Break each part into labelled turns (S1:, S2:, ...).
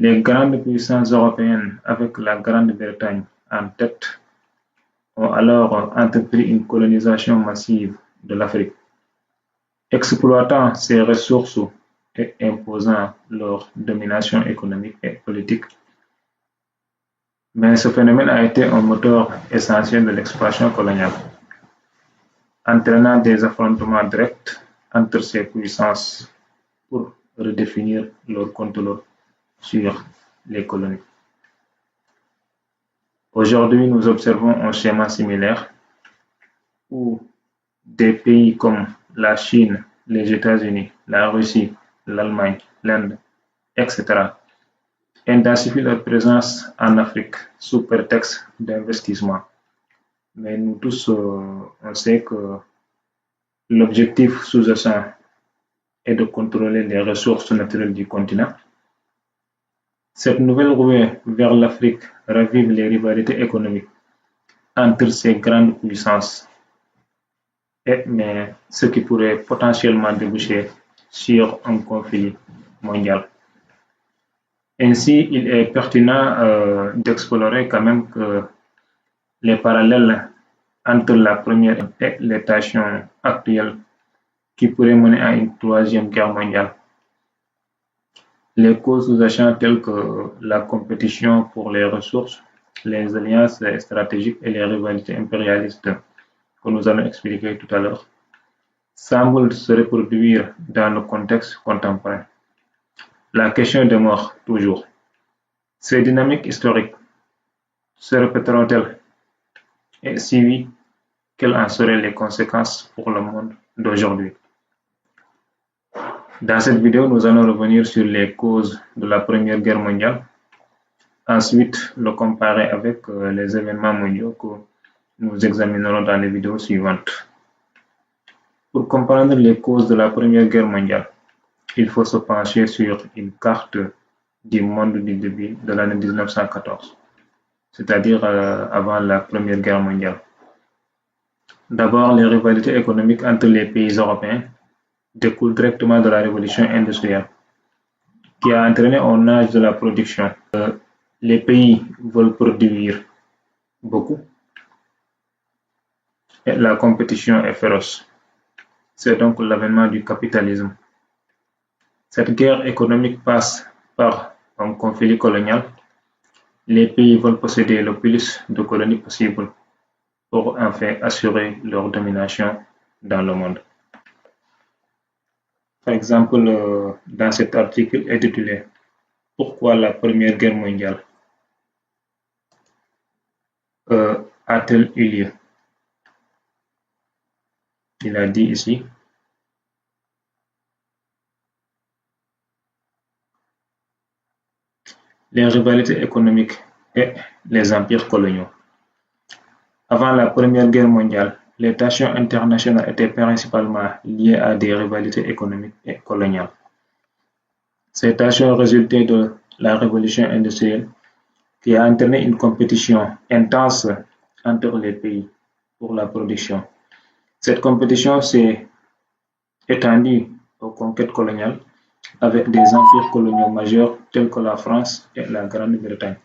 S1: Les grandes puissances européennes, avec la Grande-Bretagne en tête, ont alors entrepris une colonisation massive de l'Afrique, exploitant ses ressources et imposant leur domination économique et politique. Mais ce phénomène a été un moteur essentiel de l'expansion coloniale, entraînant des affrontements directs entre ces puissances pour redéfinir leur contrôle sur les colonies. Aujourd'hui, nous observons un schéma similaire où des pays comme la Chine, les États-Unis, la Russie, l'Allemagne, l'Inde, etc. intensifient leur présence en Afrique sous prétexte d'investissement. Mais nous tous, on sait que l'objectif sous-jacent est de contrôler les ressources naturelles du continent. Cette nouvelle ruée vers l'Afrique ravive les rivalités économiques entre ces grandes puissances, mais ce qui pourrait potentiellement déboucher sur un conflit mondial. Ainsi, il est pertinent d'explorer quand même que les parallèles entre la première et les tensions actuelles qui pourraient mener à une troisième guerre mondiale. Les causes sous-jacentes telles que la compétition pour les ressources, les alliances stratégiques et les rivalités impérialistes que nous allons expliquer tout à l'heure semblent se reproduire dans le contexte contemporain. La question demeure toujours. Ces dynamiques historiques se répéteront-elles? Et si oui, quelles en seraient les conséquences pour le monde d'aujourd'hui? Dans cette vidéo, nous allons revenir sur les causes de la Première Guerre mondiale. Ensuite, le comparer avec les événements mondiaux que nous examinerons dans les vidéos suivantes. Pour comprendre les causes de la Première Guerre mondiale, il faut se pencher sur une carte du monde du début de l'année 1914, c'est-à-dire avant la Première Guerre mondiale. D'abord, les rivalités économiques entre les pays européens découlent directement de la révolution industrielle, qui a entraîné un âge de la production. Les pays veulent produire beaucoup et la compétition est féroce. C'est donc l'avènement du capitalisme. Cette guerre économique passe par un conflit colonial. Les pays veulent posséder le plus de colonies possible pour enfin assurer leur domination dans le monde. Par exemple, dans cet article intitulé « Pourquoi la Première Guerre mondiale a-t-elle eu lieu ?» Il a dit ici les rivalités économiques et les empires coloniaux. Avant la Première Guerre mondiale, les tensions internationales étaient principalement liées à des rivalités économiques et coloniales. Ces tensions résultaient de la révolution industrielle qui a entraîné une compétition intense entre les pays pour la production. Cette compétition s'est étendue aux conquêtes coloniales avec des empires coloniaux majeurs tels que la France et la Grande-Bretagne.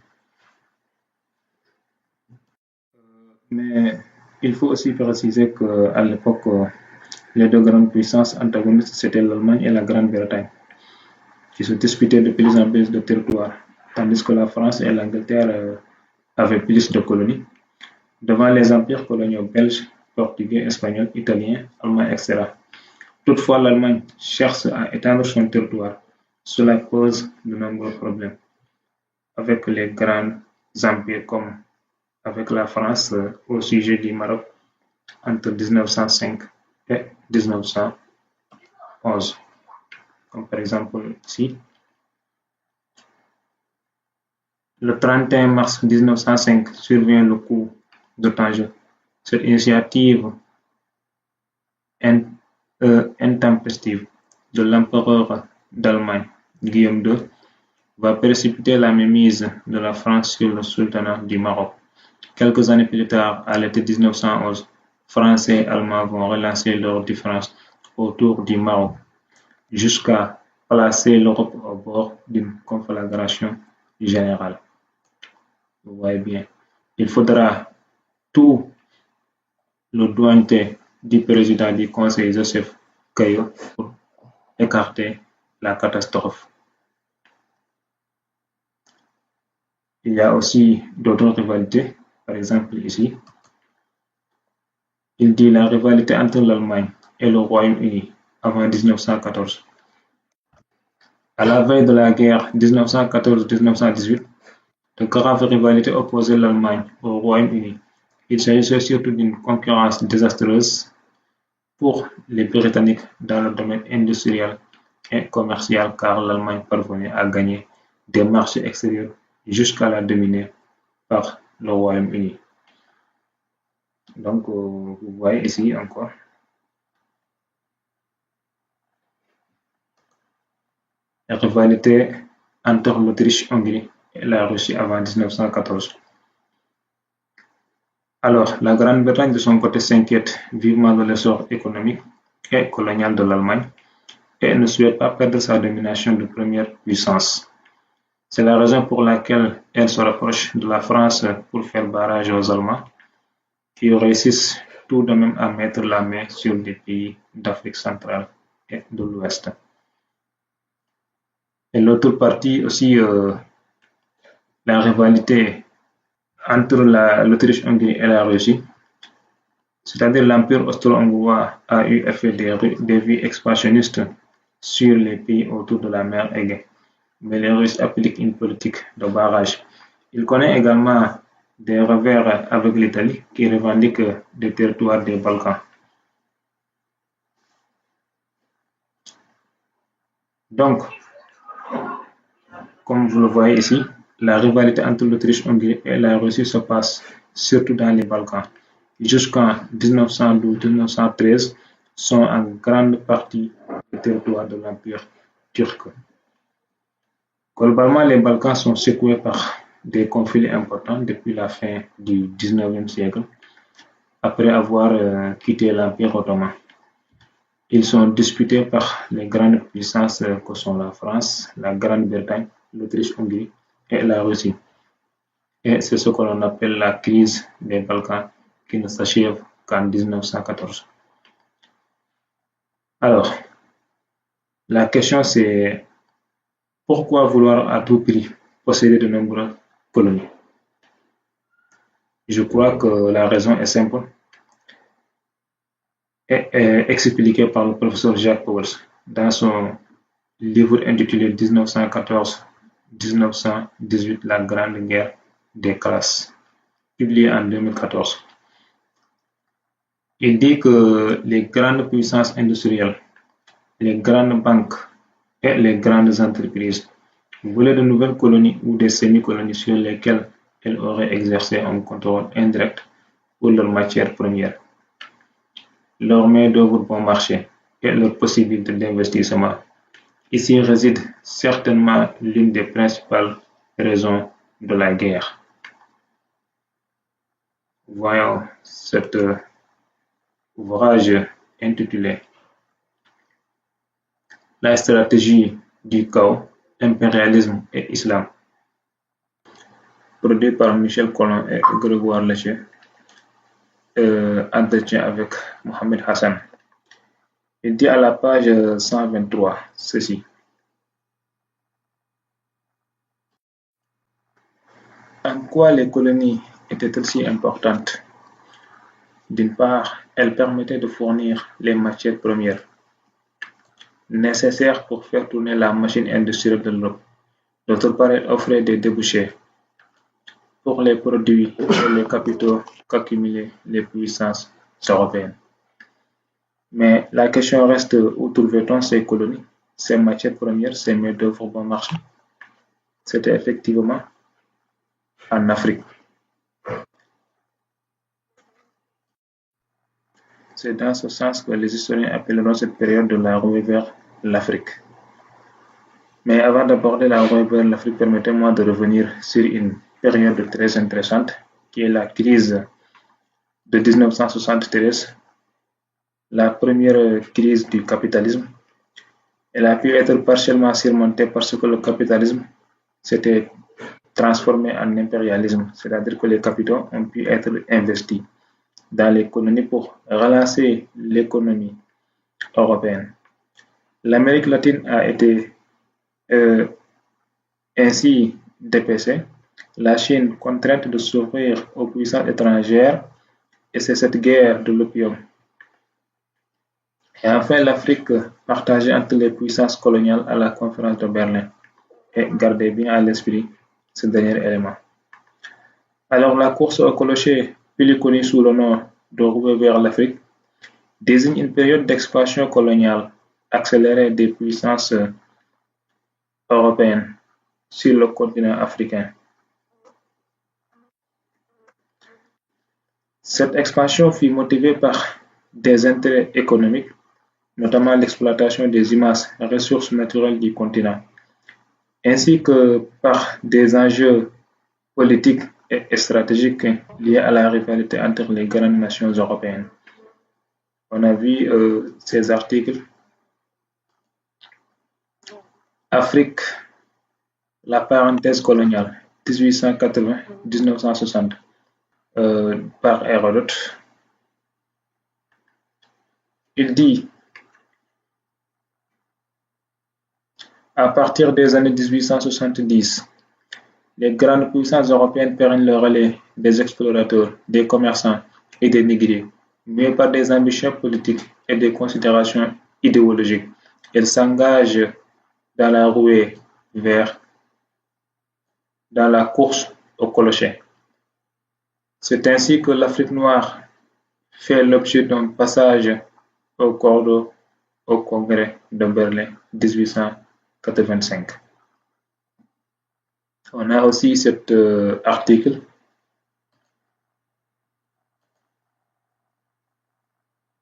S1: Mais il faut aussi préciser qu'à l'époque, les deux grandes puissances antagonistes, c'était l'Allemagne et la Grande-Bretagne, qui se disputaient de plus en plus de territoires, tandis que la France et l'Angleterre avaient plus de colonies, devant les empires coloniaux belges, portugais, espagnols, italiens, allemands, etc. Toutefois, l'Allemagne cherche à étendre son territoire. Cela pose de nombreux problèmes avec les grands empires comme avec la France au sujet du Maroc entre 1905 et 1911. Comme par exemple ici. Le 31 mars 1905 survient le coup de Tanger. Cette initiative intempestive de l'empereur d'Allemagne, Guillaume II, va précipiter la mainmise de la France sur le sultanat du Maroc. Quelques années plus tard, à l'été 1911, Français et Allemands vont relancer leurs différences autour du Maroc jusqu'à placer l'Europe au bord d'une conflagration générale. Vous voyez bien, il faudra tout le doigté du président du Conseil, Joseph Caillot, pour écarter la catastrophe. Il y a aussi d'autres rivalités, par exemple ici. Il dit la rivalité entre l'Allemagne et le Royaume-Uni avant 1914. À la veille de la guerre 1914-1918, de graves rivalités opposaient l'Allemagne au Royaume-Uni. Il s'agissait surtout d'une concurrence désastreuse pour les Britanniques dans le domaine industriel et commercial, car l'Allemagne parvenait à gagner des marchés extérieurs jusqu'à la dominer par le Royaume-Uni. Donc, vous voyez ici encore la rivalité entre l'Autriche-Hongrie et la Russie avant 1914. Alors, la Grande-Bretagne de son côté s'inquiète vivement de l'essor économique et colonial de l'Allemagne et ne souhaite pas perdre sa domination de première puissance. C'est la raison pour laquelle elle se rapproche de la France pour faire barrage aux Allemands, qui réussissent tout de même à mettre la main sur des pays d'Afrique centrale et de l'Ouest. Et l'autre partie aussi, la rivalité entre l'Autriche-Hongrie et la Russie, c'est-à-dire l'Empire austro-hongrois a eu effet des vues expansionnistes sur les pays autour de la mer Égée, mais les Russes appliquent une politique de barrage. Il connaît également des revers avec l'Italie qui revendique des territoires des Balkans. Donc, comme vous le voyez ici, la rivalité entre l'Autriche-Hongrie et la Russie se passe surtout dans les Balkans. Jusqu'en 1912-1913 sont en grande partie le territoire de l'Empire turc. Globalement, les Balkans sont secoués par des conflits importants depuis la fin du XIXe siècle, après avoir quitté l'Empire ottoman. Ils sont disputés par les grandes puissances que sont la France, la Grande-Bretagne, l'Autriche-Hongrie et la Russie. Et c'est ce que l'on appelle la crise des Balkans qui ne s'achève qu'en 1914. Alors, la question c'est pourquoi vouloir à tout prix posséder de nombreuses colonies? Je crois que la raison est simple et est expliquée par le professeur Jacques Pauwels dans son livre intitulé 1914-1918, la Grande Guerre des classes, publié en 2014. Il dit que les grandes puissances industrielles, les grandes banques et les grandes entreprises voulaient de nouvelles colonies ou des semi-colonies sur lesquelles elles auraient exercé un contrôle indirect pour leurs matières premières, leur main-d'œuvre bon marché et leurs possibilités d'investissement. Ici réside certainement l'une des principales raisons de la guerre. Voyons cet ouvrage intitulé La stratégie du chaos, impérialisme et islam, produit par Michel Collomb et Grégoire Léger, entretien avec Mohamed Hassan. Il dit à la page 123 ceci. En quoi les colonies étaient-elles si importantes? D'une part, elles permettaient de fournir les matières premières nécessaires pour faire tourner la machine industrielle de l'Europe. D'autre part, elles offraient des débouchés pour les produits et les capitaux qu'accumulaient les puissances européennes. Mais la question reste, où trouvait-on ces colonies, ces matières premières, ces main-d'œuvre bon marché? C'était effectivement en Afrique. C'est dans ce sens que les historiens appelleront cette période de la ruée vers l'Afrique. Mais avant d'aborder la ruée vers l'Afrique, permettez-moi de revenir sur une période très intéressante qui est la crise de 1973, la première crise du capitalisme Elle a pu être partiellement surmontée parce que le capitalisme s'était transformé en impérialisme, c'est-à-dire que les capitaux ont pu être investis dans l'économie pour relancer l'économie européenne. L'Amérique latine a été euh, ainsi dépecée, la Chine contrainte de s'ouvrir aux puissances étrangères, et c'est cette guerre de l'opium. Et enfin, l'Afrique partagée entre les puissances coloniales à la conférence de Berlin. Et gardez bien à l'esprit ce dernier élément. Alors, la course au clocher, plus connue sous le nom de Roue vers l'Afrique, désigne une période d'expansion coloniale accélérée des puissances européennes sur le continent africain. Cette expansion fut motivée par des intérêts économiques, notamment l'exploitation des immenses ressources naturelles du continent, ainsi que par des enjeux politiques et stratégiques liés à la rivalité entre les grandes nations européennes. On a vu ces articles. Afrique, la parenthèse coloniale, 1880-1960, par Hérodote. Il dit, à partir des années 1870, les grandes puissances européennes prennent le relais des explorateurs, des commerçants et des négriers, mais par des ambitions politiques et des considérations idéologiques. Elles s'engagent dans la ruée vers dans la course au clocher. C'est ainsi que l'Afrique noire fait l'objet d'un passage au cordeau au Congrès de Berlin 1885. On a aussi cet article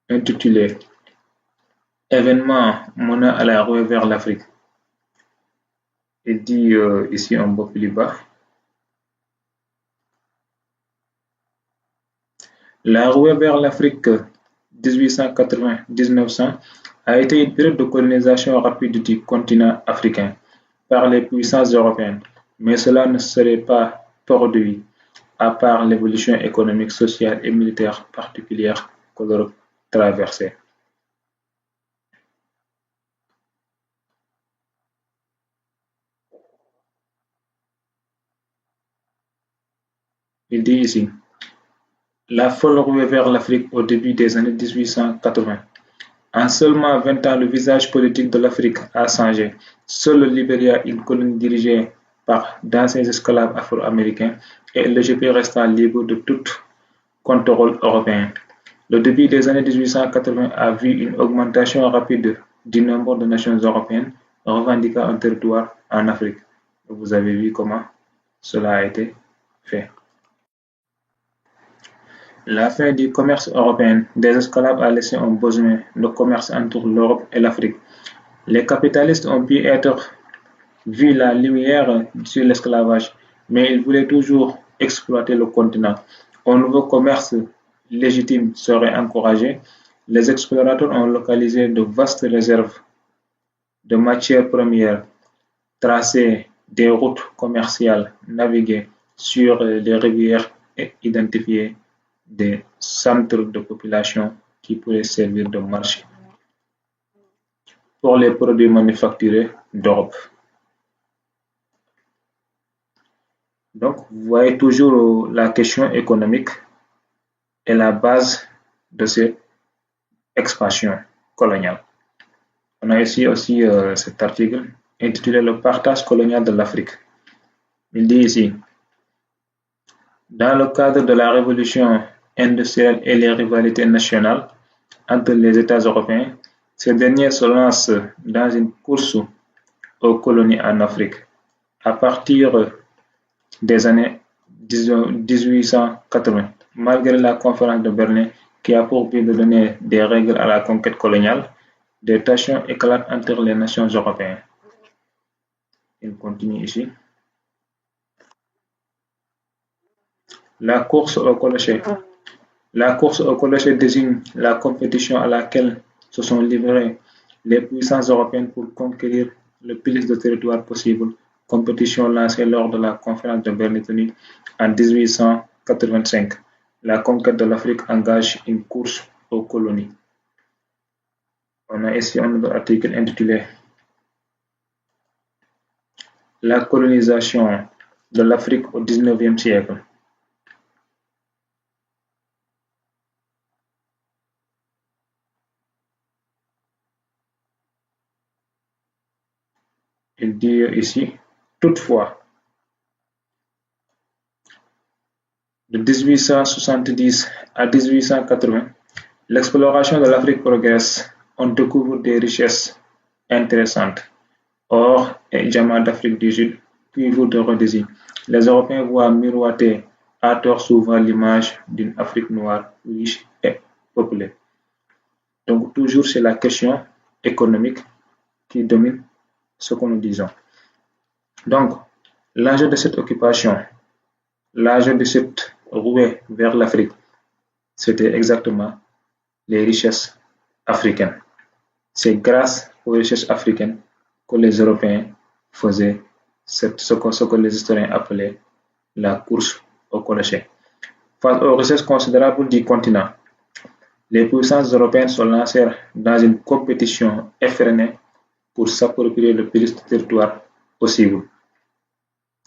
S1: intitulé Événement menant à la ruée vers l'Afrique. Il dit ici un peu plus bas. La ruée vers l'Afrique 1880-1900 a été une période de colonisation rapide du continent africain par les puissances européennes, mais cela ne serait pas produit à part l'évolution économique, sociale et militaire particulière que l'Europe traversait. Il dit ici, la folle ruée vers l'Afrique au début des années 1880. En seulement 20 ans, le visage politique de l'Afrique a changé. Seul le Libéria, une colonie dirigée par d'anciens esclaves afro-américains, et l'Égypte restant libre de tout contrôle européen. Le début des années 1880 a vu une augmentation rapide du nombre de nations européennes revendiquant un territoire en Afrique. Vous avez vu comment cela a été fait. La fin du commerce européen des esclaves a laissé un besoin de commerce entre l'Europe et l'Afrique. Les capitalistes ont pu être vu la lumière sur l'esclavage, mais ils voulaient toujours exploiter le continent. Un nouveau commerce légitime serait encouragé. Les explorateurs ont localisé de vastes réserves de matières premières, tracé des routes commerciales, navigué sur les rivières et identifié des centres de population qui pourraient servir de marché pour les produits manufacturés d'Europe. Donc, vous voyez toujours la question économique est la base de cette expansion coloniale. On a ici aussi cet article intitulé Le partage colonial de l'Afrique. Il dit ici, dans le cadre de la révolution industrielle et les rivalités nationales entre les États européens, ces derniers se lancent dans une course aux colonies en Afrique. À partir des années 1880, malgré la conférence de Berlin qui a pour but de donner des règles à la conquête coloniale, des tensions éclatent entre les nations européennes. Il continue ici. La course au clocher. La course au clocher désigne la compétition à laquelle se sont livrés les puissances européennes pour conquérir le plus de territoire possible, compétition lancée lors de la conférence de Berlin en 1885. La conquête de l'Afrique engage une course aux colonies. On a ici un autre article intitulé La colonisation de l'Afrique au XIXe siècle. Il dit ici, toutefois, de 1870 à 1880, l'exploration de l'Afrique progresse. On découvre des richesses intéressantes, or et diamants d'Afrique du Sud, cuivre de Rhodésie. Les Européens voient miroiter à tort souvent l'image d'une Afrique noire, riche et peuplée. Donc toujours c'est la question économique qui domine ce que nous disons. Donc, l'enjeu de cette occupation, l'enjeu de cette rouée vers l'Afrique, c'était exactement les richesses africaines. C'est grâce aux richesses africaines que les Européens faisaient ce que les historiens appelaient la course au clocher. Face aux richesses considérables du continent, les puissances européennes se lancèrent dans une compétition effrénée pour s'approprier le plus de territoire possible.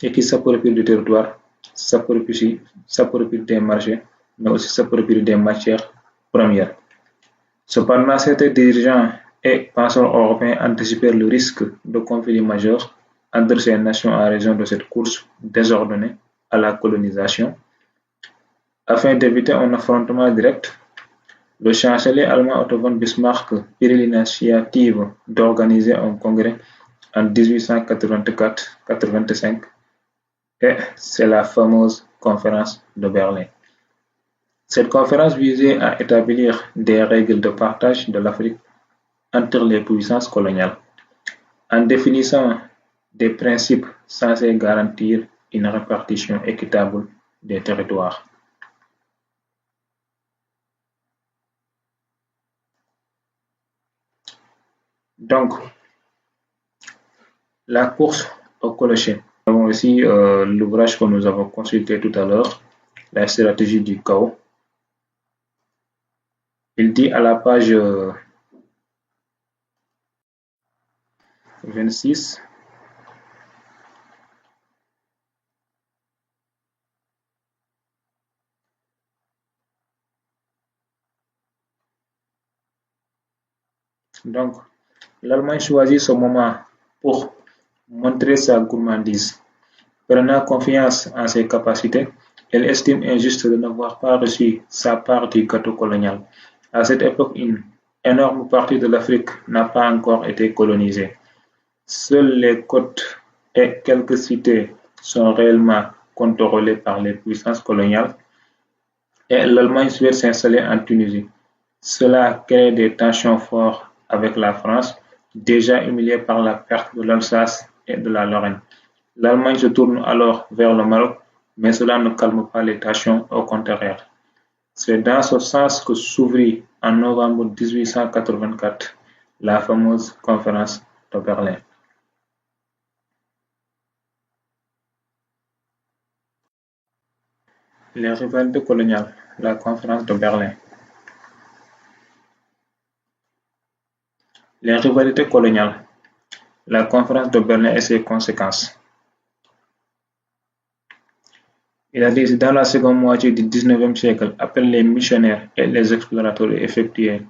S1: Et qui s'approprie du territoire, s'approprie des marchés, mais aussi s'approprie des matières premières. Cependant, certains dirigeants et penseurs européens anticipèrent le risque de conflit majeur entre ces nations en raison de cette course désordonnée à la colonisation. Afin d'éviter un affrontement direct, le chancelier allemand Otto von Bismarck prit l'initiative d'organiser un congrès en 1884-85 et c'est la fameuse conférence de Berlin. Cette conférence visait à établir des règles de partage de l'Afrique entre les puissances coloniales, en définissant des principes censés garantir une répartition équitable des territoires. Donc, la course au clocher. Nous avons aussi l'ouvrage que nous avons consulté tout à l'heure, la stratégie du chaos. Il dit à la page 26, donc, l'Allemagne choisit ce moment pour montrer sa gourmandise. Prenant confiance en ses capacités, elle estime injuste de n'avoir pas reçu sa part du gâteau colonial. À cette époque, une énorme partie de l'Afrique n'a pas encore été colonisée. Seules les côtes et quelques cités sont réellement contrôlées par les puissances coloniales et l'Allemagne souhaite s'installer en Tunisie. Cela crée des tensions fortes avec la France, déjà humiliée par la perte de l'Alsace et de la Lorraine. L'Allemagne se tourne alors vers le Maroc, mais cela ne calme pas les tensions, au contraire. C'est dans ce sens que s'ouvrit en novembre 1884 la fameuse conférence de Berlin. Les rivalités coloniales, la conférence de Berlin. Les rivalités coloniales, la conférence de Berlin et ses conséquences. Il a dit dans la seconde moitié du XIXe siècle, après les missionnaires et les explorateurs effectuaient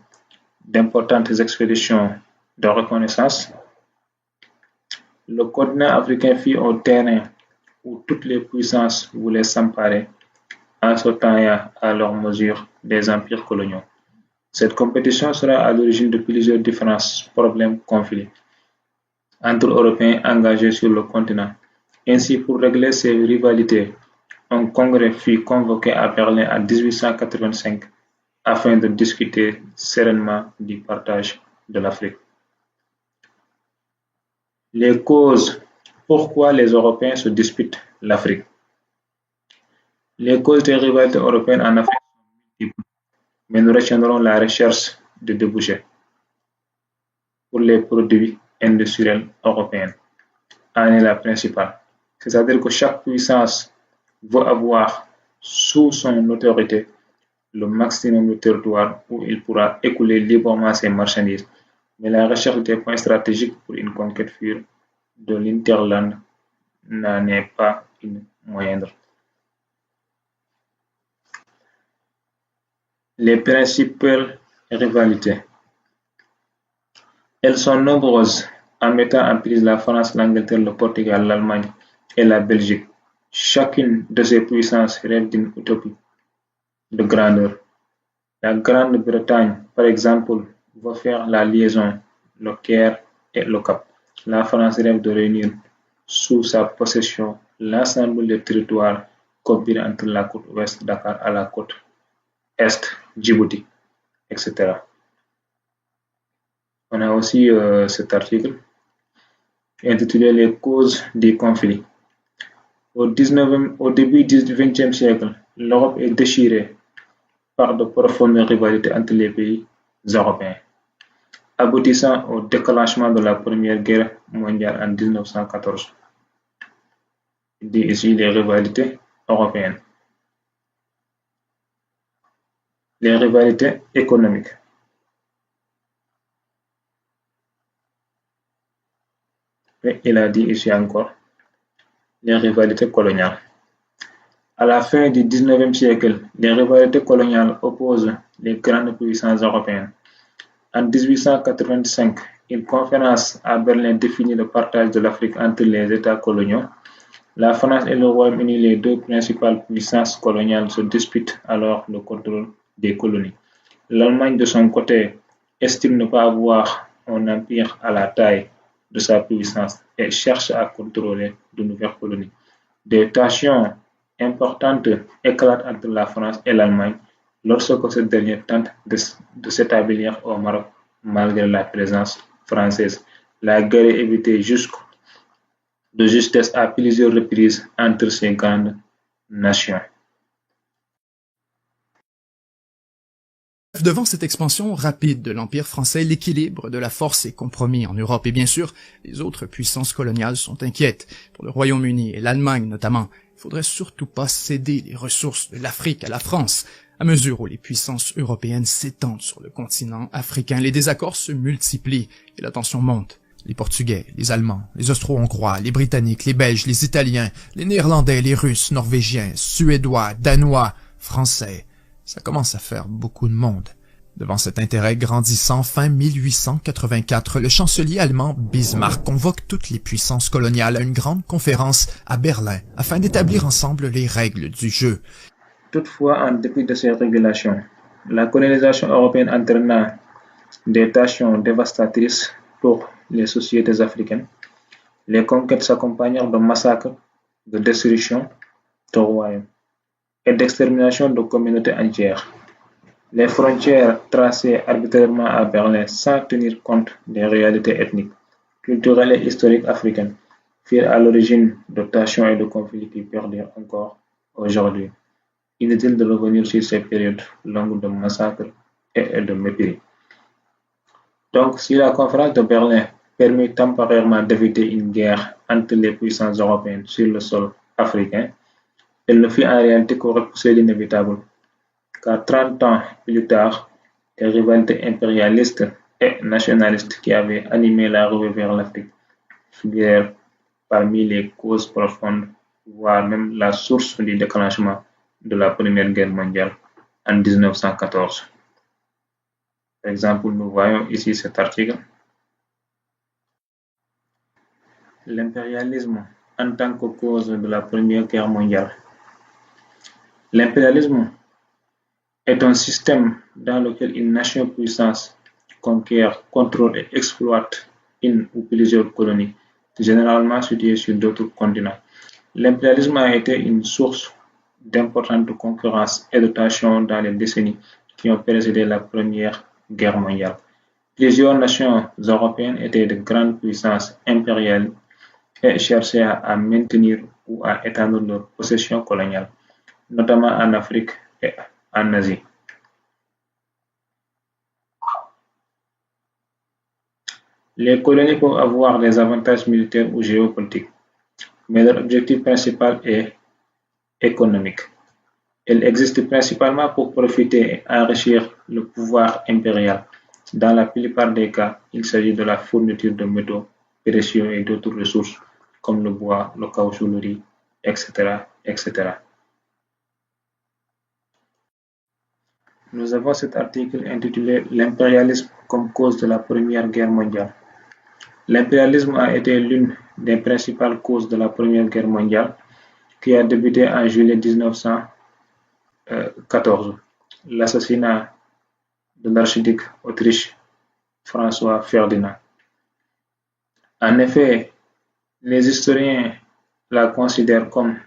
S1: d'importantes expéditions de reconnaissance, le continent africain fut un terrain où toutes les puissances voulaient s'emparer en sautant à leur mesure des empires coloniaux. Cette compétition sera à l'origine de plusieurs différents problèmes conflits entre Européens engagés sur le continent. Ainsi, pour régler ces rivalités, un congrès fut convoqué à Berlin en 1885 afin de discuter sereinement du partage de l'Afrique. Les causes pourquoi les Européens se disputent l'Afrique. Les causes des rivalités européennes en Afrique sont multiples, mais nous retiendrons la recherche de débouchés. pour les produits industriels européens en est la principale. C'est-à-dire que chaque puissance veut avoir sous son autorité le maximum de territoire où il pourra écouler librement ses marchandises. Mais la recherche des points stratégiques pour une conquête future de l'Interland n'en est pas une moindre. Les principales rivalités. Elles sont nombreuses en mettant en prise la France, l'Angleterre, le Portugal, l'Allemagne et la Belgique. Chacune de ces puissances rêve d'une utopie de grandeur. La Grande-Bretagne, par exemple, veut faire la liaison le Caire et le Cap. La France rêve de réunir sous sa possession l'ensemble des territoires compris entre la côte ouest Dakar à la côte est Djibouti, etc. On a aussi cet article intitulé Les causes des conflits. Au début du XXe siècle, l'Europe est déchirée par de profondes rivalités entre les pays européens, aboutissant au déclenchement de la Première Guerre mondiale en 1914. Il dit ici les rivalités européennes. Les rivalités économiques. Et il a dit ici encore les rivalités coloniales. À la fin du XIXe siècle, les rivalités coloniales opposent les grandes puissances européennes. En 1885, une conférence à Berlin définit le partage de l'Afrique entre les États coloniaux. La France et le Royaume-Uni, les deux principales puissances coloniales, se disputent alors le contrôle des colonies. L'Allemagne, de son côté, estime ne pas avoir un empire à la taille de sa puissance et cherche à contrôler de nouvelles colonies. Des tensions importantes éclatent entre la France et l'Allemagne lorsque cette dernière tente de s'établir au Maroc malgré la présence française. La guerre est évitée de justesse à plusieurs reprises entre ces grandes nations.
S2: Devant cette expansion rapide de l'Empire français, l'équilibre de la force est compromis en Europe et bien sûr, les autres puissances coloniales sont inquiètes. Pour le Royaume-Uni et l'Allemagne notamment, il faudrait surtout pas céder les ressources de l'Afrique à la France. À mesure où les puissances européennes s'étendent sur le continent africain, les désaccords se multiplient et la tension monte. Les Portugais, les Allemands, les Austro-Hongrois, les Britanniques, les Belges, les Italiens, les Néerlandais, les Russes, Norvégiens, Suédois, Danois, Français. Ça commence à faire beaucoup de monde. Devant cet intérêt grandissant, fin 1884, le chancelier allemand Bismarck convoque toutes les puissances coloniales à une grande conférence à Berlin afin d'établir ensemble les règles du jeu.
S1: Toutefois, en dépit de ces régulations, la colonisation européenne entraîna des tensions dévastatrices pour les sociétés africaines. Les conquêtes s'accompagnèrent de massacres, de destruction de royaumes et d'extermination de communautés entières. Les frontières tracées arbitrairement à Berlin sans tenir compte des réalités ethniques, culturelles et historiques africaines firent à l'origine de tensions et de conflits qui perdurent encore aujourd'hui. Inutile de revenir sur ces périodes longues de massacres et de mépris. Donc, si la conférence de Berlin permit temporairement d'éviter une guerre entre les puissances européennes sur le sol africain, elle ne fit en réalité que repousser l'inévitable, car 30 ans plus tard, les rivalités impérialistes et nationalistes qui avaient animé la ruée vers l'Afrique figurèrent parmi les causes profondes, voire même la source du déclenchement de la Première Guerre mondiale en 1914. Par exemple, nous voyons ici cet article. L'impérialisme en tant que cause de la Première Guerre mondiale. L'impérialisme est un système dans lequel une nation puissance conquiert, contrôle et exploite une ou plusieurs colonies, généralement situées sur d'autres continents. L'impérialisme a été une source d'importante concurrence et de tensions dans les décennies qui ont précédé la Première Guerre mondiale. Plusieurs nations européennes étaient de grandes puissances impériales et cherchaient à maintenir ou à étendre leurs possessions coloniales, notamment en Afrique et en Asie. Les colonies peuvent avoir des avantages militaires ou géopolitiques, mais leur objectif principal est économique. Elles existent principalement pour profiter et enrichir le pouvoir impérial. Dans la plupart des cas, il s'agit de la fourniture de métaux précieux et d'autres ressources comme le bois, le caoutchouc, le riz, etc., etc. Nous avons cet article intitulé L'impérialisme comme cause de la Première Guerre mondiale. L'impérialisme a été l'une des principales causes de la Première Guerre mondiale qui a débuté en juillet 1914. L'assassinat de l'archiduc d'Autriche François Ferdinand. En effet, les historiens la considèrent comme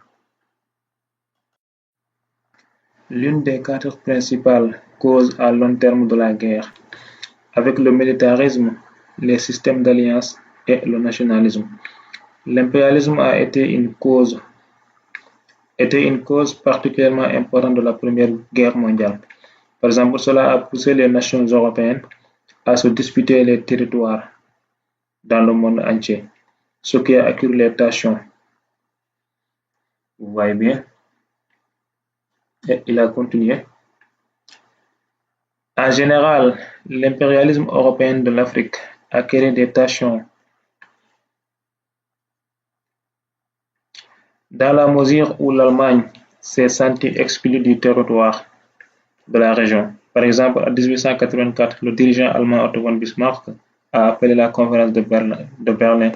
S1: l'une des quatre principales causes à long terme de la guerre, avec le militarisme, les systèmes d'alliance et le nationalisme. L'impérialisme a été une cause particulièrement importante de la Première Guerre mondiale. Par exemple, cela a poussé les nations européennes à se disputer les territoires dans le monde entier, ce qui a accru les tensions. Vous voyez bien? Et il a continué. En général, l'impérialisme européen de l'Afrique a créé des tensions dans la mesure où l'Allemagne s'est sentie exclue du territoire de la région. Par exemple, en 1884, le dirigeant allemand Otto von Bismarck a appelé la conférence de Berlin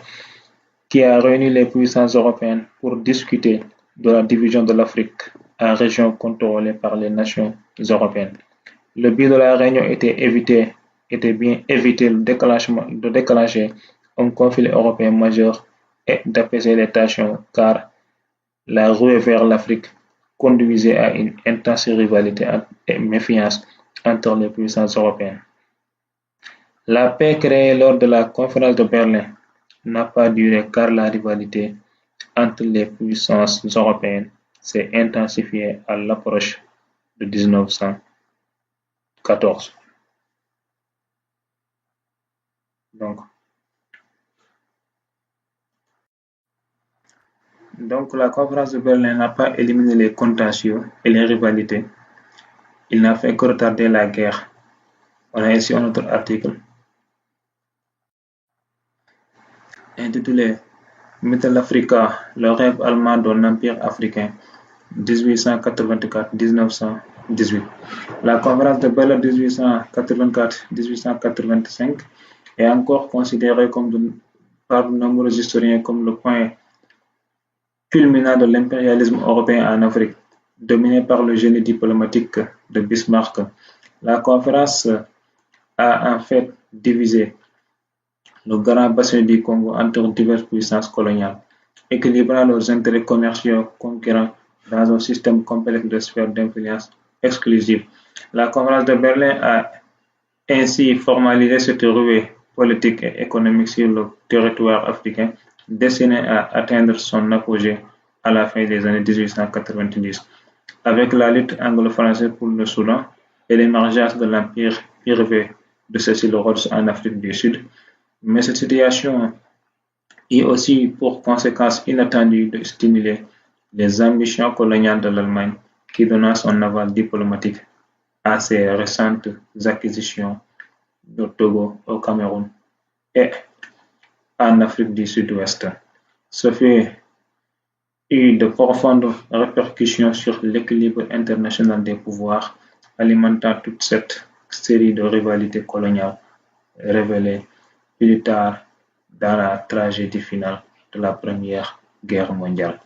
S1: qui a réuni les puissances européennes pour discuter de la division de l'Afrique en régions contrôlées par les nations européennes. Le but de la réunion était bien éviter de déclencher un conflit européen majeur et d'apaiser les tensions car la ruée vers l'Afrique conduisait à une intense rivalité et méfiance entre les puissances européennes. La paix créée lors de la conférence de Berlin n'a pas duré car la rivalité entre les puissances européennes s'est intensifiée à l'approche de 1914. Donc, la conférence de Berlin n'a pas éliminé les contentieux et les rivalités. Il n'a fait que retarder la guerre. On a ici un autre article intitulé Mittelafrika, le rêve allemand d'un empire africain, 1884-1918. La conférence de Berlin 1884-1885 est encore considérée par de nombreux historiens comme le point culminant de l'impérialisme européen en Afrique, dominé par le génie diplomatique de Bismarck. La conférence a en fait divisé le grand bassin du Congo entre diverses puissances coloniales, équilibrant leurs intérêts commerciaux concurrents dans un système complexe de sphères d'influence exclusives. La conférence de Berlin a ainsi formalisé cette ruée politique et économique sur le territoire africain, destiné à atteindre son apogée à la fin des années 1890, avec la lutte anglo-française pour le Soudan et l'émergence de l'empire privé de Cecil Rhodes en Afrique du Sud. Mais cette situation eut aussi pour conséquence inattendue de stimuler les ambitions coloniales de l'Allemagne, qui donna son aval diplomatique à ses récentes acquisitions de Togo au Cameroun et en Afrique du Sud-Ouest. Ce fait eut de profondes répercussions sur l'équilibre international des pouvoirs, alimentant toute cette série de rivalités coloniales révélées plus tard dans la tragédie finale de la Première Guerre mondiale.